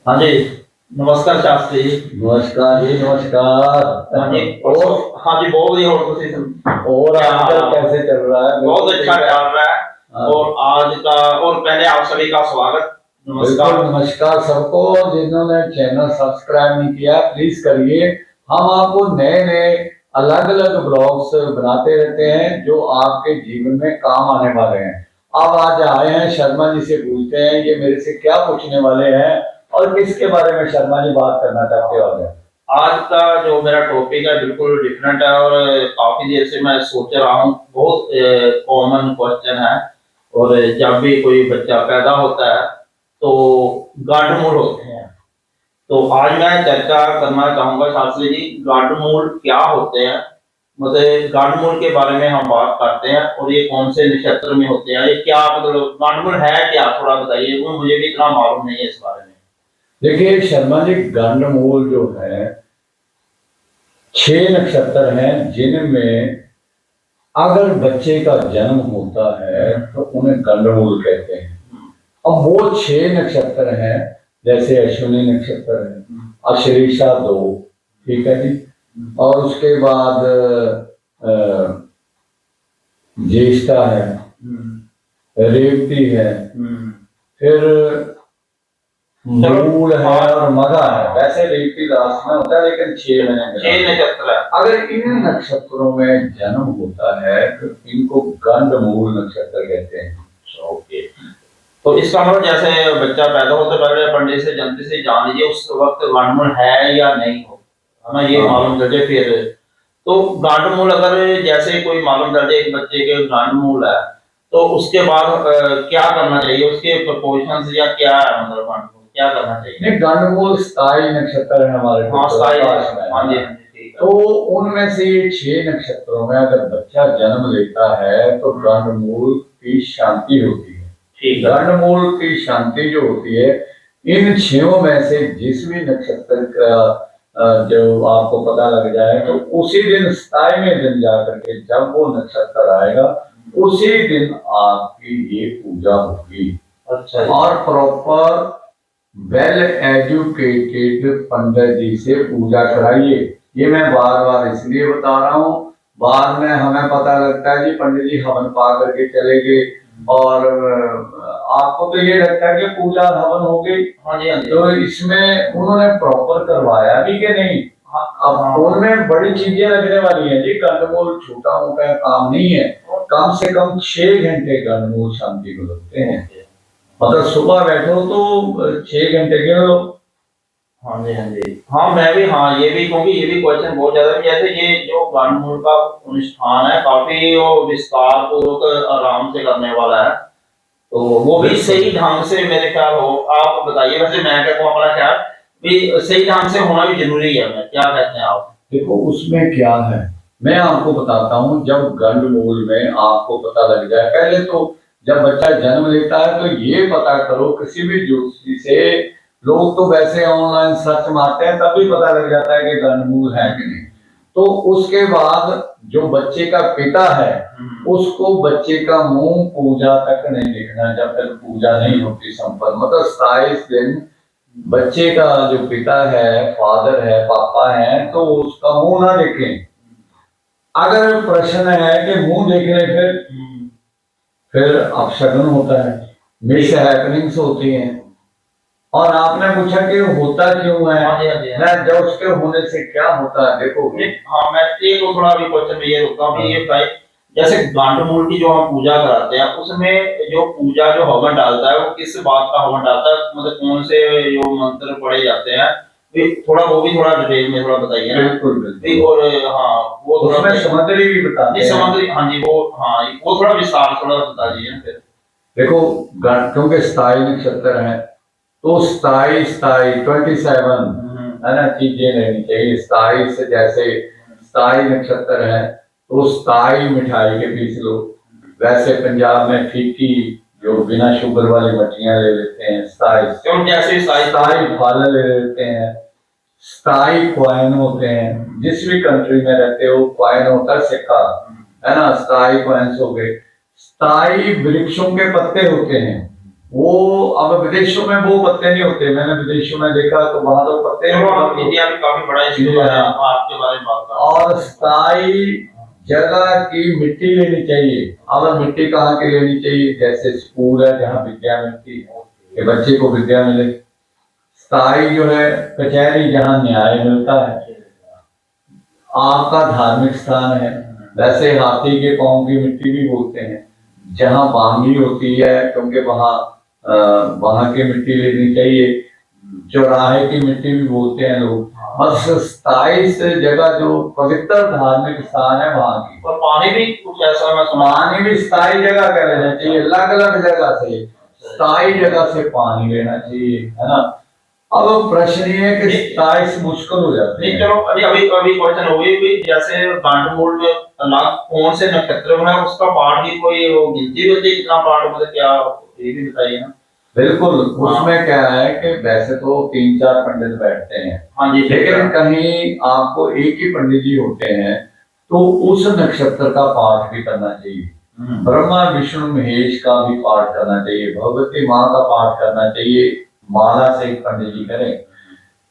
हाँ जी। नमस्कार शास्त्री जी। नमस्कार जी, नमस्कार। हाँ जी। और हाँ जी, बहुत बढ़िया। और तुम और क्या हाल आजकल है? कैसे चल रहा है? बहुत अच्छा चल रहा है। हाँ, और आज का और पहले आप सभी का स्वागत। बिल्कुल नमस्कार। नमस्कार सबको। जिन्होंने चैनल सब्सक्राइब नहीं किया प्लीज करिए। हम आपको नए नए अलग अलग ब्लॉग्स बनाते रहते हैं जो आपके जीवन में काम आने वाले हैं। अब आज आए हैं शर्मा जी से पूछते हैं ये मेरे से क्या पूछने वाले हैं और किसके बारे में शर्मा जी बात करना चाहते हो। आज का जो मेरा टॉपिक है बिल्कुल डिफरेंट है और काफी देर से मैं सोच रहा हूँ। बहुत कॉमन क्वेश्चन है। और जब भी कोई बच्चा पैदा होता है तो गांठ-मूल होते हैं। तो आज मैं चर्चा करना चाहूंगा शास्त्री जी, गांठ-मूल क्या होते हैं, मतलब गांठ-मूल के बारे में हम बात करते हैं। और ये कौन से नक्षत्र में होते हैं, ये क्या मतलब गांठ-मूल है क्या, थोड़ा बताइए, क्योंकि मुझे भी इतना मालूम नहीं है इस बारे में। देखिए शर्मा जी, गंडमूल जो है 6 नक्षत्र हैं जिनमें अगर बच्चे का जन्म होता है तो उन्हें गंडमूल कहते हैं। अब वो 6 नक्षत्र हैं, जैसे अश्विनी नक्षत्र है, अश्लेषा 2, ठीक है जी। और उसके बाद ज्येष्ठा है, रेवती है, फिर मूल है और मगा है। वैसे रेवती लास्ट में होता है लेकिन 6 नक्षत्र है। अगर इन नक्षत्रों में जन्म होता है तो इनको गंडमूल नक्षत्र कहते हैं। ओके। तो इसका मतलब जैसे बच्चा पैदा होता है पहले पंडित से जनती से जान लीजिए उस वक्त गांठ-मूल है या नहीं हो, है ना, ये मालूम कर जाए फिर। तो गांठ-मूल अगर जैसे कोई मालूम कर जाए एक बच्चे के गांठ-मूल है तो उसके बाद क्या करना चाहिए, उसके प्रिकॉशंस या क्या है, मतलब गांठ-मूल क्या करना चाहिए? नहीं, गंडमूल स्थायी नक्षत्र है हमारे। हाँ, स्थायी। हाँ जी, तो उनमें से ये 6 नक्षत्रों में अगर बच्चा जन्म लेता है तो गंडमूल की शांति होती है। ठीक है। गंडमूल की शांति जो होती है इन 6 में से जिस भी नक्षत्र का जो आपको पता लग जाए तो उसी दिन 27वें दिन जाकर के जब वो नक्षत्र आएगा उसी दिन आपकी ये पूजा होगी। अच्छा। और प्रॉपर वेल एजुकेटेड पंडित जी से पूजा कराइए। ये मैं बार बार इसलिए बता रहा हूँ, बाद में हमें पता लगता है जी पंडित जी हवन पा करके चले गए और आपको तो ये लगता है कि पूजा हवन हो गई। हाँ जी, हाँ जी। तो इसमें उन्होंने प्रॉपर करवाया भी कि नहीं। अब उनमें बड़ी चीजें लगने वाली हैं जी। गंडमूल छोटा मोटा काम नहीं है, कम से कम 6 घंटे गंडमूल शांति को लगते हैं। मतलब सुबह बैठो तो 6 घंटे गिन लो। हाँ जी, हाँ जी। हाँ मैं भी, हाँ ये भी, क्योंकि ये भी क्वेश्चन बहुत ज्यादा है। जैसे ये जो गांठ-मूल का अनुष्ठान है काफी वो विस्तार पूर्वक आराम से करने वाला है, तो वो भी सही ढंग से मेरे ख्याल हो। आप बताइए, वैसे मैं क्या कहूँ अपना ख्याल भी सही ढंग से होना भी जरूरी है, मैं क्या कहते हैं आप? देखो उसमें क्या है, मैं आपको बताता हूँ। जब गंडमूल में आपको पता लग जाए, पहले तो जब बच्चा जन्म लेता है तो ये पता करो किसी भी ज्योतिषी से। लोग तो वैसे ऑनलाइन सर्च मारते हैं तभी पता लग जाता है कि गंडमूल है कि नहीं। तो उसके बाद जो बच्चे का पिता है उसको बच्चे का मुंह पूजा तक नहीं देखना जब तक पूजा नहीं होती संपन्न। मतलब 27 दिन बच्चे का जो पिता है, फादर है, पापा है, तो उसका मुंह ना देखें। अगर प्रश्न है कि मुंह देख ले फिर अपशगुन होता है, मिस हैपनिंग्स होती हैं। और आपने पूछा कि होता क्यों है, मैं जब उसके होने से क्या होता है देखो। हाँ मैं एक थोड़ा भी क्वेश्चन में ये रुकता हूँ कि ये भाई जैसे गांठ-मूल की जो हम पूजा कराते हैं उसमें जो पूजा जो हवन डालता है वो किस बात का हवन डालता है, मतलब कौन से जो मंत्र पढ़े जाते हैं, थोड़ा वो भी थोड़ा डिटेल में थोड़ा बताइए ना। बिल्कुल बिल्कुल। और हाँ वो उसमें सामग्री भी बताते हैं। सामग्री, हाँ जी, वो थोड़ा विस्तार थोड़ा बता दीजिए फिर। देखो क्योंकि स्थायी नक्षत्र है तो स्थायी 27 है ना, चीजें रहनी चाहिए। स्थायी से जैसे स्थायी नक्षत्र है तो स्थायी मिठाई के पीस लो। वैसे पंजाब में फीकी जो बिना शुगर वाली मठियां ले लेते हैं, जैसे स्थायी फल ले लेते हैं, स्थायी क्वाइन होते हैं। जिस भी कंट्री में रहते हो क्वाइन होता है सिक्का, है ना, स्थायी क्वाइंस हो गए। स्थायी वृक्षों के पत्ते होते हैं वो अब विदेशों में वो पत्ते नहीं होते, मैंने विदेशों में देखा तो वहां तो पत्ते चलो, हम नहीं इंडिया में काफी बड़ा इशू है, हम आपके बारे में बात करें। और स्थायी जगह की मिट्टी लेनी चाहिए। अब मिट्टी कहाँ की लेनी चाहिए? जैसे स्कूल है जहाँ विद्या मिलती है कि बच्चे को विद्या मिले। स्थायी जो है कचहरी जहाँ न्याय मिलता है। आपका धार्मिक स्थान है, वैसे हाथी के पांव की मिट्टी भी बोलते हैं, जहाँ बांगी होती है क्योंकि वहां की मिट्टी लेनी चाहिए। चौराहे की मिट्टी भी बोलते हैं लोग। बस स्थायी से जगह जो पवित्र धार्मिक स्थान है वहां की। और पानी भी कुछ ऐसा मैं सुना, पानी भी स्थायी जगह का लेना चाहिए, अलग अलग जगह से स्थायी जगह से पानी लेना चाहिए, है ना। अब प्रश्न ये है कि स्थायी से मुश्किल हो जाते नहीं हैं। चलो, अभी अभी अभी क्वेश्चन हो गई कि जैसे गांडूल अलग कौन से नक्षत्र में है, उसका पाठ की कोई वो गिनती भी होती है कितना पाठ, मतलब क्या, ये भी बताइए ना। बिल्कुल, उसमें क्या है कि वैसे तो 3-4 पंडित बैठते हैं, हाँ जी, लेकिन कहीं आपको एक ही पंडित जी होते हैं तो उस नक्षत्र का पाठ भी करना चाहिए। ब्रह्मा विष्णु महेश का भी पाठ करना चाहिए, भगवती माँ का पाठ करना चाहिए, माला से एक पंडित जी करें।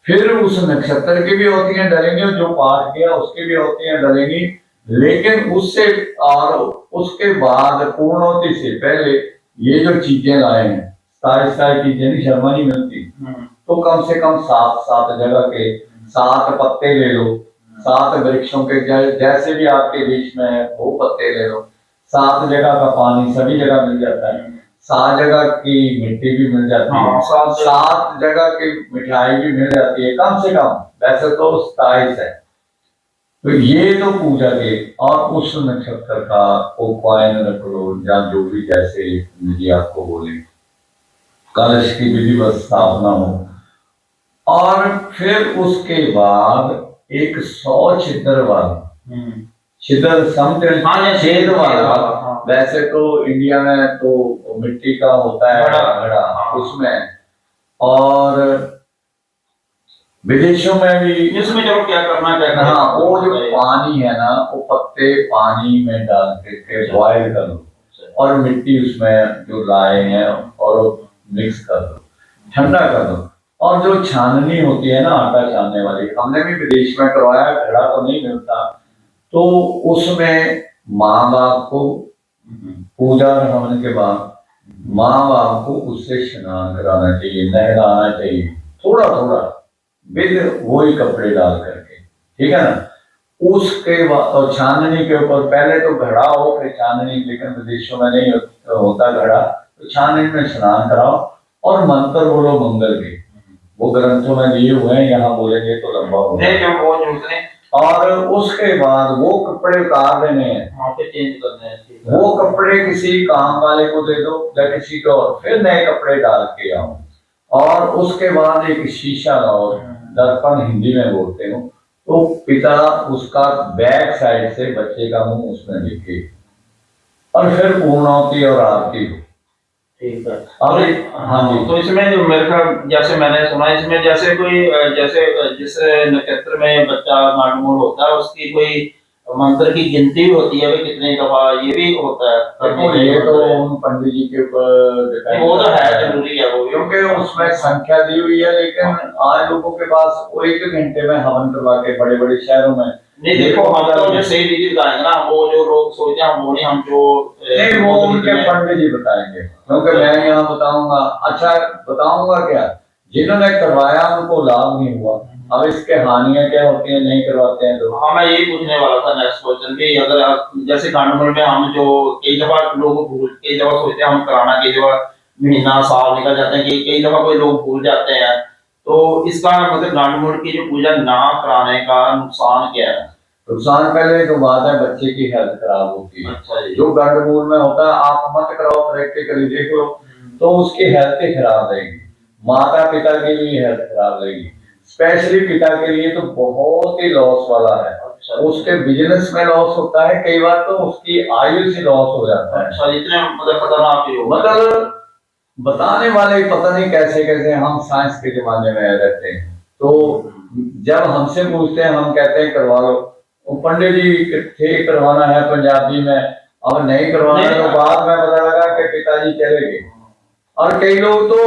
फिर उस नक्षत्र की भी होती हैं डलेंगी, और जो पाठ किया उसकी भी होती हैं डलेंगी। लेकिन उससे और उसके बाद पूर्णोति से पहले ये जो चीजें लाए हैं, सारी चीजें नहीं, शर्मा नहीं मिलती, तो कम से कम 7 जगह के 7 पत्ते ले लो, 7 वृक्षों के जैसे भी आपके बीच में है वो पत्ते ले लो। 7 जगह का पानी सभी जगह मिल जाता है, 7 जगह की मिट्टी भी मिल जाती है, 7 जगह की मिठाई भी मिल जाती है कम से कम, वैसे तो 27 है। तो ये तो पूजा के, और उस नक्षत्र का वो कॉइन रख लो या जो भी जैसे जी आपको बोले, कलश की विधिवत स्थापना हो। और फिर उसके बाद एक 100 छिद्र वाला, छिद्र समतल छेद वाला, वैसे तो इंडिया में तो मिट्टी का होता है घड़ा उसमें, और विदेशों में भी इसमें चलो क्या करना क्या हाँ, वो जो पानी है ना वो पत्ते पानी में डाल के बॉयल कर लो, और मिट्टी उसमें जो लाए हैं और मिक्स कर दो, ठंडा कर दो। और जो छाननी होती है ना आटा छानने वाली, हमने भी विदेश में करवाया, घड़ा तो नहीं मिलता, तो उसमें माँ बाप को पूजा होने के बाद माँ बाप को उससे स्नान कराना चाहिए, नहलाना चाहिए, थोड़ा थोड़ा बिल वही कपड़े डाल करके, ठीक है ना। उसके बाद और छाननी के ऊपर पहले तो घड़ा हो फिर छाननी, लेकिन विदेशों में नहीं होता घड़ा, तो छाननी में स्नान कराओ और मंत्र बोलो मंगल के, वो ग्रंथों में दिए हुए हैं, यहाँ बोलेंगे तो लंबा होगा। और उसके बाद वो कपड़े उतार देने हैं, चेंज करने हैं, वो कपड़े किसी काम वाले को दे दो या किसी को, और फिर नए कपड़े डाल के आओ। और उसके बाद एक शीशा लाओ, दर्पण हिंदी में बोलते हो, तो पिता उसका बैक साइड से बच्चे का मुंह उसमें देखे, और फिर पूर्णावती और आरती हो। ठीक है। अब हाँ जी, तो इसमें जो मेरे ख्याल जैसे मैंने सुना, इसमें जैसे कोई जैसे जिस नक्षत्र में बच्चा गांडूल होता है उसकी कोई मंत्र की गिनती भी होती है, कितने दफा, ये भी होता है। देखो ये तो उन पंडित जी के ऊपर वो तो है, जरूरी है वो, क्योंकि उसमें संख्या दी हुई है, लेकिन आज लोगों के पास वो 1 घंटे में हवन करवा के बड़े बड़े शहरों में। नहीं देखो, हम तो जो सही विधि बताएंगे ना, वो जो लोग सोचते हैं वो नहीं, हम जो नहीं वो उनके पंडित जी बताएंगे, क्योंकि मैं यहाँ बताऊंगा। अच्छा बताऊंगा क्या, जिन्होंने करवाया उनको लाभ नहीं हुआ, अब इसके हानियां क्या होती हैं नहीं करवाते हैं तो। हाँ, मैं यही पूछने वाला था नेक्स्ट क्वेश्चन भी, अगर आप जैसे गांडूल में हम जो कई दफा लोग भूल, कई दफा सोचते हैं हम कराना, कई दफा महीना साल निकल जाते हैं, कई दफा कोई लोग भूल जाते हैं, तो इसका मतलब गांडूल की जो पूजा ना कराने का नुकसान क्या है? नुकसान पहले जो बात है, बच्चे की हेल्थ खराब होती है। अच्छा जी। जो गंडमूल में होता है आप मत कराओ, प्रैक्टिकली देख लो तो उसकी हेल्थ ही खराब रहेगी, माता पिता की भी हेल्थ खराब रहेगी, स्पेशली पिता के लिए तो बहुत ही लॉस वाला है। अच्छा, उसके बिजनेस में लॉस होता है, कई बार तो उसकी आयु से लॉस हो जाता है। अच्छा, इतने मतलब खतरनाक ही होगा। मतलब बताने वाले पता नहीं कैसे कैसे, हम साइंस के जमाने में रहते हैं, तो जब हमसे पूछते हैं हम कहते हैं करवा लो, पंडित जी थे करवाना है पंजाबी में, अब नहीं करवाना, तो बाद में पता लगा कि पिताजी चले गए, और कई लोग तो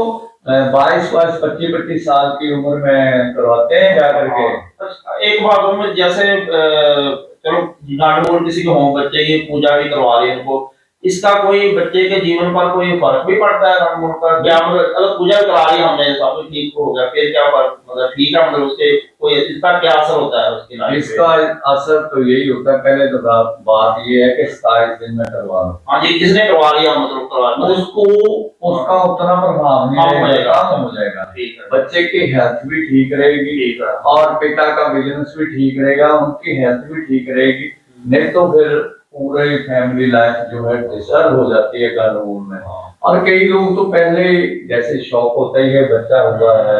22-25 साल की उम्र में करवाते हैं जाकर के। एक बात में जैसे चलो गांड किसी के होम बच्चे की पूजा भी करवा रही है उनको, इसका कोई बच्चे के जीवन पर कोई फर्क भी पड़ता है गांड का? क्या मतलब अगर पूजा करा रही है हमने सब कुछ ठीक हो गया, फिर क्या फर्क, मतलब ठीक है, मतलब उसके कोई इसका क्या असर होता है उसकी लाइफ पे? इसका असर तो यही होता है, पहले तो बात ये है कि 27 दिन में करवा लो। हाँ जी, जिसने करवा लिया मतलब करवा लिया उसको उसका उतना प्रभाव नहीं रहेगा, कम हो जाएगा। ठीक है, बच्चे की हेल्थ भी ठीक रहेगी ठीक है। और पिता का बिजनेस भी ठीक रहेगा, उनकी हेल्थ भी ठीक रहेगी। नहीं तो फिर पूरी फैमिली लाइफ जो है डिस्टर्ब हो जाती है कानून में। और कई लोग तो पहले जैसे शौक होता ही है, बच्चा हुआ है,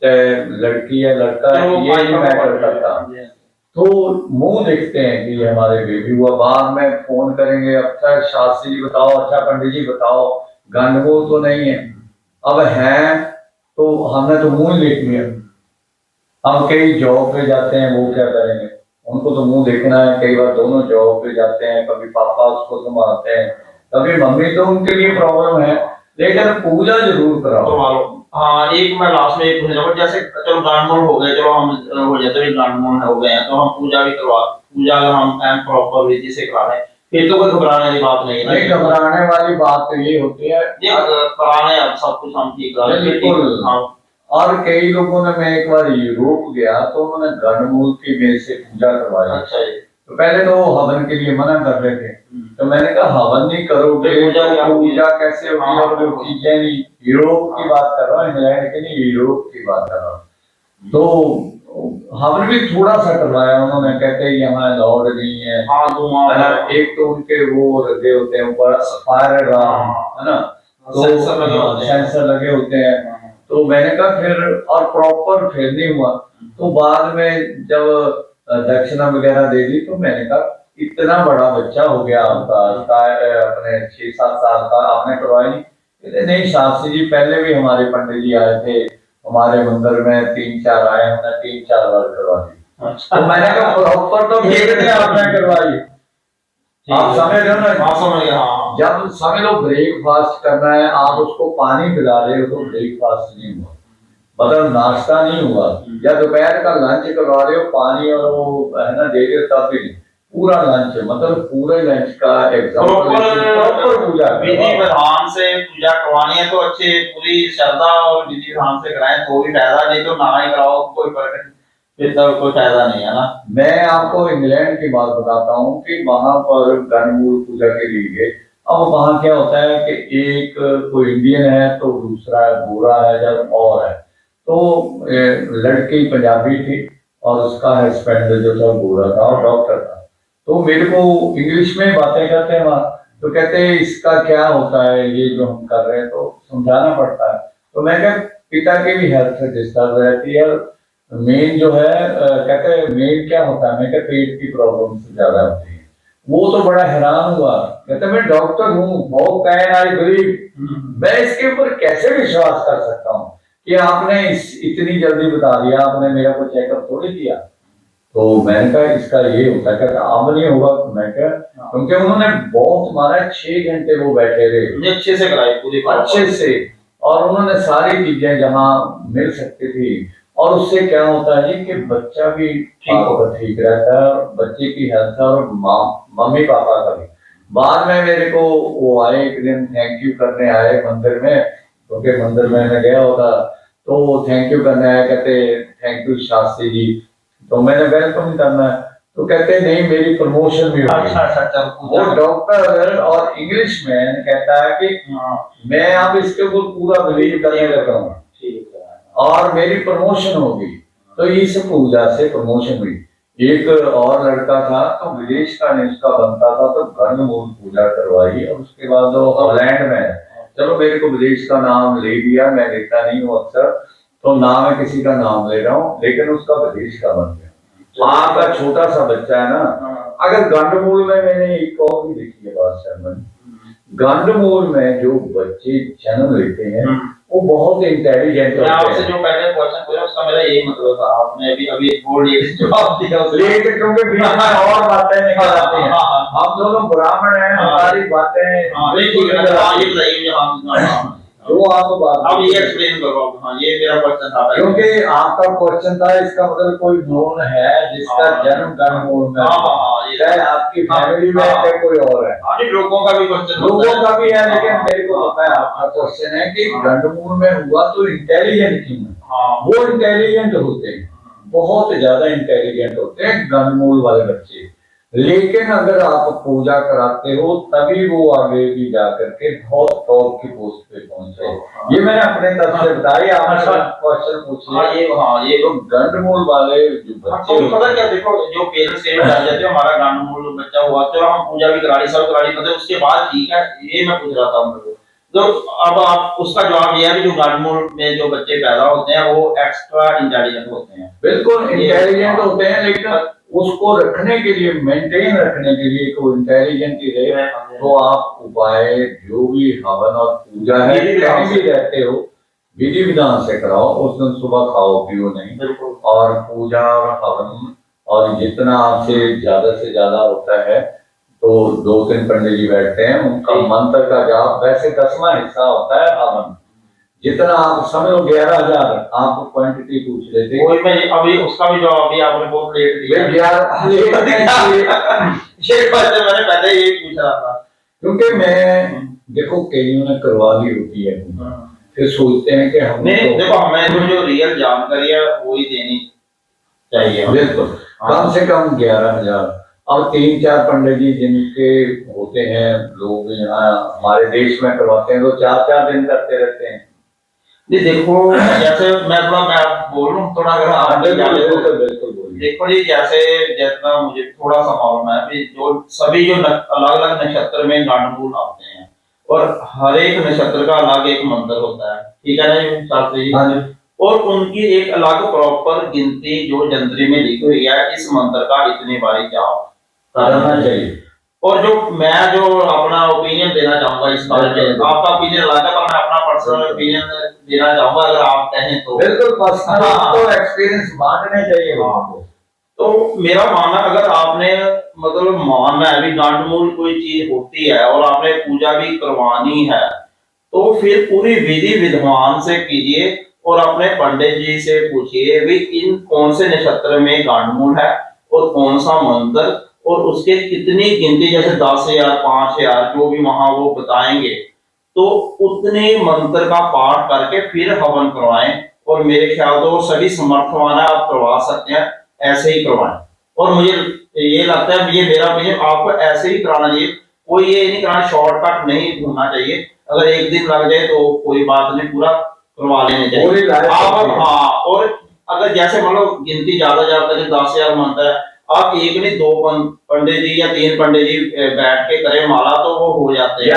चाहे लड़की है लड़का है, ये नहीं मैटर करता, तो मुंह देखते हैं कि हमारे बेबी हुआ, बाद में फोन करेंगे, अच्छा शास्त्री जी बताओ, अच्छा पंडित जी बताओ, गंडगोल तो नहीं है। अब है तो हमने तो मुंह देख लिया। हम कई जॉब पे जाते हैं, वो क्या करेंगे, उनको तो मुंह देखना है। कई बार दोनों जॉब पे जाते हैं, कभी पापा उसको संभालते हैं, कभी मम्मी, तो उनके लिए प्रॉब्लम है, लेकिन पूजा जरूर कराओ। हाँ, एक मैं लास्ट में एक पूछना चाहूंगा, जैसे चलो गांड हो गए, चलो हम हो जाते हैं गांड हो गए हैं, तो हम पूजा भी करवा, पूजा अगर हम एंड प्रॉपर विधि से करा रहे हैं, फिर तो कोई घबराने वाली बात नहीं है ना? नहीं, घबराने वाली बात तो ये होती है, कराने अब सब कुछ हम ठीक करा रहे बिल्कुल। हाँ। और कई लोगों ने, मैं एक बार यूरोप गया तो उन्होंने गंडमूल की मेरे से पूजा करवाई। अच्छा जी। तो पहले तो वो हवन के लिए मना कर रहे थे, तो मैंने कहा हवन नहीं करोगे तो पूजा कैसे होगी, और वो चीजें नहीं। यूरोप की बात कर रहा हूँ, इंग्लैंड की नहीं, यूरोप की बात कर रहा हूँ। तो हवन भी थोड़ा सा करवाया उन्होंने, कहते यहाँ अलाउड नहीं है। एक तो उनके वो लगे होते हैं ऊपर फायर अलार्म, है ना, तो सेंसर लगे होते हैं। तो मैंने कहा फिर, और प्रॉपर फिर नहीं हुआ। तो बाद में जब दक्षिणा वगैरह दे दी, तो मैंने कहा इतना बड़ा बच्चा हो गया आपका, अपने 6-7 साल का, आपने करवाई नहीं? कहते नहीं शास्त्री जी, पहले भी हमारे पंडित जी आए थे हमारे मंदिर में, 3-4 आए, हमने 3-4 बार करवा दी। तो मैंने कहा प्रॉपर तो आपने करवाई, आप समझ रहे हो ना? हाँ समझ गया। जब समझ लो ब्रेकफास्ट करना है, आप उसको पानी पिला रहे हो तो ब्रेकफास्ट नहीं हुआ, मतलब नाश्ता नहीं हुआ। या दोपहर का लंच करवा रहे हो, पानी और वो है ना दे रहे हो, तब भी नहीं। पूरा लंच, मतलब पूरे लंच का प्रॉपर पूजा विधि विधान से पूजा करवानी है, तो अच्छे पूरी श्रद्धा और विधि विधान से कराएं तो भी फायदा, नहीं तो ना ही कराओ, कोई फर्क नहीं, फिर तो कोई फायदा नहीं है ना। मैं आपको इंग्लैंड की बात बताता हूँ कि वहां पर गणगौर पूजा के लिए, अब वहां क्या होता है कि एक कोई इंडियन है तो दूसरा गोरा है जब और है, तो लड़की पंजाबी थी और उसका हस्बैंड जो था गोरा था और डॉक्टर था। तो मेरे को इंग्लिश में बातें करते हैं वहां, तो कहते हैं इसका क्या होता है ये जो हम कर रहे हैं, तो समझाना पड़ता है। तो मैं क्या, पिता की भी हेल्थ डिस्टर्ब रहती है, मेन जो है कहते हैं मेन क्या होता है, मैं क्या पेट की प्रॉब्लम से ज्यादा होती है। वो तो बड़ा हैरान हुआ, कहते मैं डॉक्टर हूँ, वो कैन आई बिलीव, मैं इसके ऊपर कैसे विश्वास कर सकता हूँ कि आपने इतनी जल्दी बता दिया, आपने मेरा कोई चेकअप थोड़ी किया। तो मैंने कहा इसका ये होता है, कहता अब नहीं होगा। मैं क्या, क्योंकि उन्होंने बहुत मारा, 6 घंटे वो बैठे रहे, अच्छे से कराई पूरी अच्छे से, और उन्होंने सारी चीजें जहाँ मिल सकती थी। और उससे क्या होता है जी कि बच्चा भी ठीक रहता है, बच्चे की हेल्थ और मम्मी पापा का भी। बाद में मेरे को वो आए एक दिन, थैंक यू करने आए मंदिर में, क्योंकि मंदिर में मैं गया होता, तो वो थैंक यू करने आए, कहते थैंक यू शास्त्री जी। तो मैंने वेलकम करना है, तो कहते नहीं मेरी प्रमोशन भी हो गई। वो डॉक्टर और इंग्लिश में कहता है कि मैं अब इसके ऊपर पूरा बिलीव करने लगा हूँ और मेरी प्रमोशन होगी। तो इस पूजा से प्रमोशन हुई। एक और लड़का था तो विदेश का निष्ठा बनता था, तो गणमूल पूजा करवाई, और उसके बाद वो हॉलैंड में, चलो मेरे को विदेश का नाम ले लिया, मैं लेता नहीं हूँ अक्सर, तो ना मैं किसी का नाम ले रहा हूँ, लेकिन उसका विदेश का बन गया। आपका छोटा सा बच्चा है ना, अगर गंडमूल में, मैंने एक और भी देखी है बात शर्मन, गंडमूल में जो बच्चे जन्म लेते हैं वो बहुत इंटेलिजेंट होते हैं। आपसे जो पहले क्वेश्चन पूछा उसका मेरा यही मतलब था, आपने अभी बोल ये जवाब दिया, लेकिन क्योंकि बीच में और बातें निकल आती हैं, हम दोनों ब्राह्मण हैं, हमारी बातें जो आप बात अब ये एक्सप्लेन करो आप। हाँ, ये मेरा क्वेश्चन था। क्योंकि आपका क्वेश्चन था, इसका मतलब कोई नोन है जिसका जन्म गण मूल में, चाहे आपकी फैमिली में है कोई और है। हाँ, लोगों का भी क्वेश्चन, लोगों का भी है, लेकिन मेरे को पता है आपका क्वेश्चन है कि गंडमूल में हुआ तो इंटेलिजेंट क्यों है। वो इंटेलिजेंट होते हैं, बहुत ज्यादा इंटेलिजेंट होते हैं गंडमूल वाले बच्चे, लेकिन अगर आप पूजा कराते हो तभी वो आगे भी जाकर के बहुत टॉप की पोस्ट पे पहुंचे। ये मैंने अपने तरफ से बताई, आपने क्वेश्चन पूछा। ये तो गंडमूल वाले जो बच्चे, पता क्या, देखो जो पेरेंट्स के जान जाते हैं हमारा गंडमूल बच्चा हुआ, चलो हम पूजा भी करा ली, सब करा ली, मतलब उसके बाद ठीक है, ये मैं पूछ रहा था उनको। तो अब आप उसका जवाब ये है कि जो गंडमूल में जो बच्चे पैदा होते हैं वो एक्स्ट्रा इंटेलिजेंट होते हैं। बिल्कुल इंटेलिजेंट होते हैं, लेकिन उसको रखने के लिए, मेंटेन रखने के लिए को इंटेलिजेंट ही रहे, तो आप उपाय जो भी हवन और पूजा है कहीं भी रहते हो विधि विधान से कराओ। उस दिन सुबह खाओ पियो नहीं, और पूजा और हवन और जितना आपसे ज्यादा से ज्यादा होता है तो 2-3 पंडित जी बैठते हैं, उनका मंत्र का जाप, वैसे 10वां हिस्सा होता है हवन, जितना आप समझो 11,000 आप क्वांटिटी पूछ लेते, वही मैं अभी उसका भी जवाब भी आपने बहुत लेट दिया। ये क्वेश्चन मैंने पहले ही पूछ रहा था, क्योंकि मैं देखो कईयों ने करवा ली होती है, फिर सोचते हैं कि हम नहीं, देखो हमें जो रियल जानकारी है वही देनी चाहिए। बिल्कुल, कम से कम 11,000। अब 3-4 पंडित जी जिनके होते हैं, लोग यहाँ हमारे देश में करवाते हैं तो 4-4 दिन करते रहते हैं। जी देखो, जैसे मैं बोलूं थोड़ा, अगर आप देखो जी, जैसे जितना मुझे थोड़ा सा मालूम है कि जो सभी जो अलग अलग नक्षत्र में गंडमूल आते हैं, और हर एक नक्षत्र का अलग एक मंत्र होता है, ठीक है ना जी शास्त्री जी, और उनकी एक अलग प्रॉपर गिनती जो जंत्री में लिखी हुई है, इस मंत्र का इतनी बारी जाप करना चाहिए। और जो मैं जो अपना ओपिनियन देना चाहूंगा इस बारे में, आपका ओपिनियन अलग है, पर मैं अपना पर्सनल ओपिनियन देना चाहूंगा, अगर आप कहें तो। बिल्कुल पर्सनल तो एक्सपीरियंस बांटने चाहिए आपको। तो मेरा मानना, अगर आपने मतलब मानना है भी गंडमूल कोई चीज होती है और आपने पूजा भी करवानी है, तो फिर पूरी विधि विधान से कीजिए और अपने पंडित जी से पूछिए भी इन कौन से नक्षत्र में गंडमूल है और कौन सा मंत्र, और उसके कितनी गिनती, जैसे 10,000 5,000 जो भी वहां वो बताएंगे, तो उतने मंत्र का पाठ करके फिर हवन करवाएं। और मेरे ख्याल तो सभी समर्थवान है, आप करवा सकते हैं, ऐसे ही करवाएं। और मुझे ये लगता है, ये मेरा ओपिनियन, आपको ऐसे ही कराना चाहिए, कोई ये नहीं कराना, शॉर्टकट नहीं ढूंढना चाहिए। अगर एक दिन लग जाए तो कोई बात नहीं, पूरा करवा लेने चाहिए आप। हाँ, और अगर जैसे मतलब गिनती ज्यादा ज्यादा 10,000 मंत्र है, आप एक नहीं 2 पंडित जी या 3 पंडित जी बैठ के करें माला, तो वो हो जाते हैं,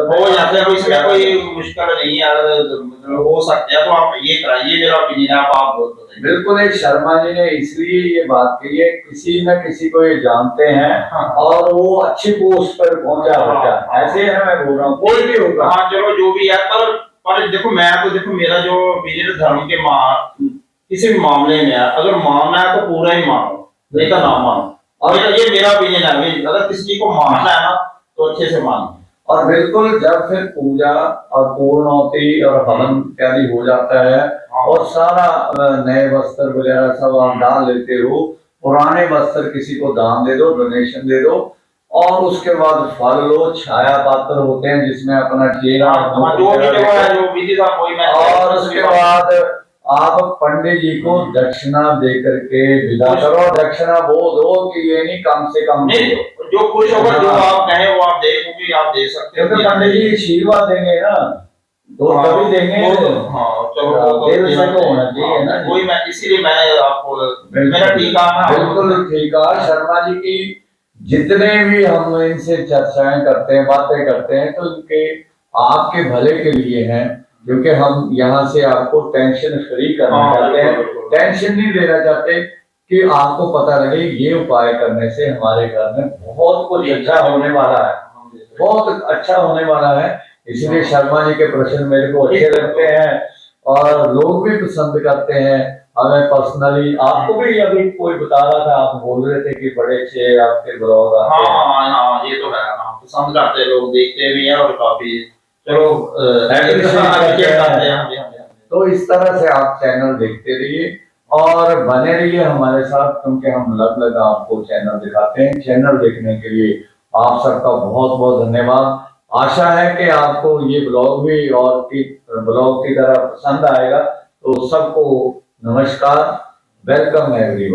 हो जाते हैं, इसमें कोई मुश्किल नहीं है, मतलब हो सकता है। तो आप ये कराइए, मेरा ओपिनियन है, आप बोल दो। बिल्कुल, एक शर्मा जी ने इसलिए ये बात कही है, किसी न किसी को ये जानते हैं, हाँ, और वो अच्छी पोस्ट पर पहुंचा होता है, ऐसे है मैं बोल रहा हूँ, कोई भी होगा। हाँ चलो जो भी है, पर देखो मैं तो देखो मेरा जो ओपिनियन धर्म के किसी भी मामले में है, अगर मानना है तो पूरा ही मानो, नहीं तो ना मानो। और ये मेरा ओपिनियन है, अगर किसी को मानना है ना तो अच्छे से मानो। और बिल्कुल जब फिर पूजा और पूर्णोति और हवन इत्यादि हो जाता है, और सारा नए वस्त्र वगैरह सब आप दान लेते हो, पुराने वस्त्र किसी को दान दे दो, डोनेशन दे दो, और उसके बाद फल लो, छाया पात्र होते हैं जिसमें अपना चेहरा, और उसके बाद आप पंडित जी को दक्षिणा दे करके विदा करो। दक्षिणा वो दो कि ये नहीं कम से कम नहीं, जो खुश होगा, जो आप कहें वो आप दे, क्योंकि आप दे सकते हो, क्योंकि पंडित जी आशीर्वाद देंगे ना, तो तभी देंगे। हाँ चलो, दिल से तो होना चाहिए ना, कोई मैं इसीलिए मैं आपको मेरा ठीक है, बिल्कुल ठीक है। शर्मा जी की जितने भी हम इनसे चर्चाएं करते हैं, बातें करते हैं, तो इनके आपके भले के लिए हैं, क्योंकि हम यहाँ से आपको टेंशन फ्री करना चाहते हैं, टेंशन नहीं देना चाहते, कि आपको पता लगे ये उपाय करने से हमारे घर में बहुत कुछ अच्छा होने वाला है, बहुत अच्छा होने वाला है। इसलिए शर्मा जी के प्रश्न मेरे को अच्छे लगते हैं और लोग भी पसंद करते हैं हमें पर्सनली। आपको भी अभी कोई बता रहा था, आप बोल रहे थे कि बड़े अच्छे आपके ब्लॉग आते हैं। हाँ ये तो है, पसंद करते हैं लोग, देखते भी हैं और काफी चलो Appreciate करते हैं। हाँ जी, हाँ जी। तो इस तरह से आप चैनल देखते रहिए और बने रहिए हमारे साथ, क्योंकि हम अलग आपको चैनल दिखाते हैं। चैनल देखने के लिए आप सबका बहुत बहुत धन्यवाद। आशा है कि आपको ये ब्लॉग भी और ब्लॉग की तरह पसंद आएगा। तो सबको नमस्कार, वेलकम एवरीवन।